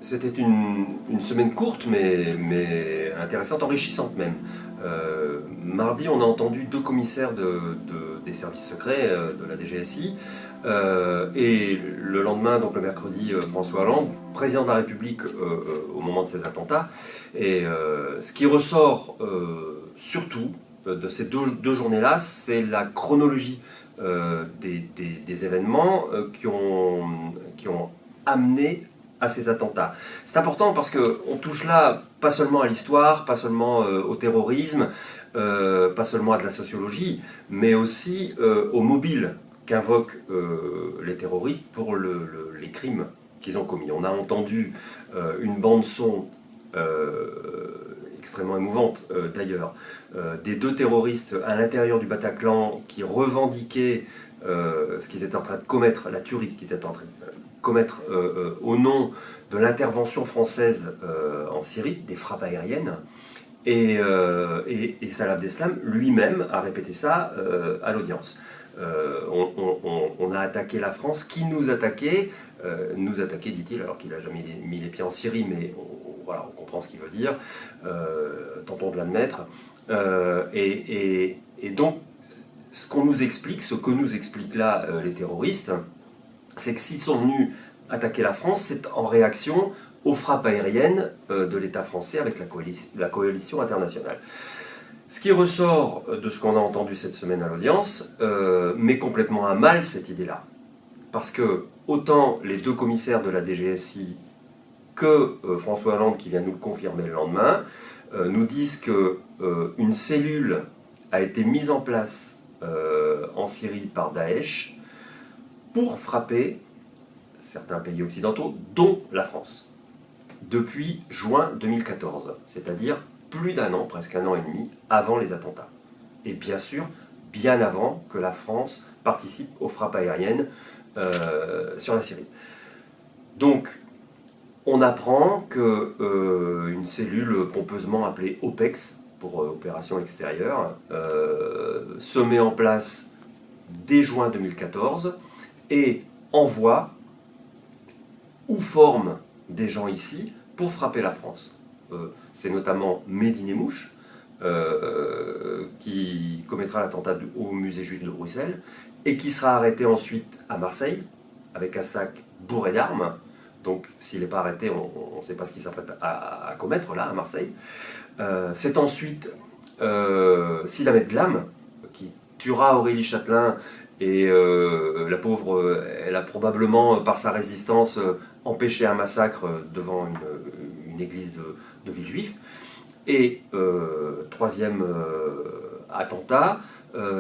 C'était une semaine courte, mais intéressante, enrichissante même. Mardi, on a entendu deux commissaires des services secrets de la DGSI. Et le lendemain, donc le mercredi, François Hollande, président de la République au moment de ces attentats. Et ce qui ressort surtout de ces deux journées-là, c'est la chronologie des événements qui ont amené à ces attentats. C'est important parce qu'on touche là pas seulement à l'histoire, pas seulement au terrorisme, pas seulement à de la sociologie, mais aussi au mobile qu'invoquent les terroristes pour les crimes qu'ils ont commis. On a entendu une bande-son extrêmement émouvante d'ailleurs, des deux terroristes à l'intérieur du Bataclan qui revendiquaient ce qu'ils étaient en train de commettre, la tuerie qu'ils étaient en train de commettre au nom de l'intervention française en Syrie, des frappes aériennes. Et Salah Abdeslam lui-même a répété ça à l'audience. On a attaqué la France. Qui nous attaquait? Nous attaquer, dit-il, alors qu'il n'a jamais mis les pieds en Syrie, mais voilà, on comprend ce qu'il veut dire. Tentons de l'admettre. Et donc, ce que nous expliquent là les terroristes, c'est que s'ils sont venus attaquer la France, c'est en réaction aux frappes aériennes de l'État français avec la coalition internationale. Ce qui ressort de ce qu'on a entendu cette semaine à l'audience met complètement à mal cette idée-là. Parce que autant les deux commissaires de la DGSI que François Hollande, qui vient nous le confirmer le lendemain, nous disent qu'une cellule a été mise en place en Syrie par Daesh pour frapper certains pays occidentaux, dont la France, depuis juin 2014, c'est-à-dire plus d'un an, presque un an et demi, avant les attentats. Et bien sûr, bien avant que la France participe aux frappes aériennes sur la Syrie. Donc, on apprend qu'une cellule pompeusement appelée OPEX, pour opération extérieure, se met en place dès juin 2014 et envoie ou forme des gens ici pour frapper la France. C'est notamment Mehdi Nemmouche qui commettra l'attentat au musée juif de Bruxelles et qui sera arrêté ensuite à Marseille avec un sac bourré d'armes. Donc s'il n'est pas arrêté, on ne sait pas ce qu'il s'apprête à commettre là à Marseille. C'est ensuite Sida Medglam qui tuera Aurélie Châtelain. Et la pauvre, elle a probablement, par sa résistance, empêché un massacre devant une église de Villejuif. Et troisième attentat,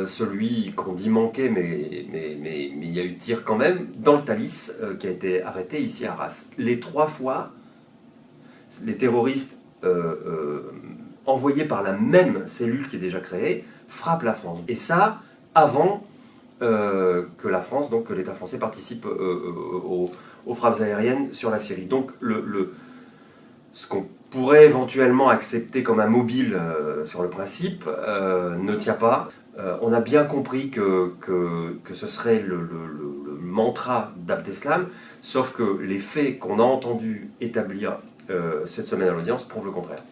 celui qu'on dit manqué, mais il y a eu tir quand même, dans le Thalys, qui a été arrêté ici à Arras. Les trois fois, les terroristes envoyés par la même cellule qui est déjà créée, frappent la France. Et ça, avant que la France, donc que l'État français participe aux frappes aériennes sur la Syrie. Donc ce qu'on pourrait éventuellement accepter comme un mobile sur le principe ne tient pas. On a bien compris que ce serait le mantra d'Abdeslam, sauf que les faits qu'on a entendu établir cette semaine à l'audience prouvent le contraire.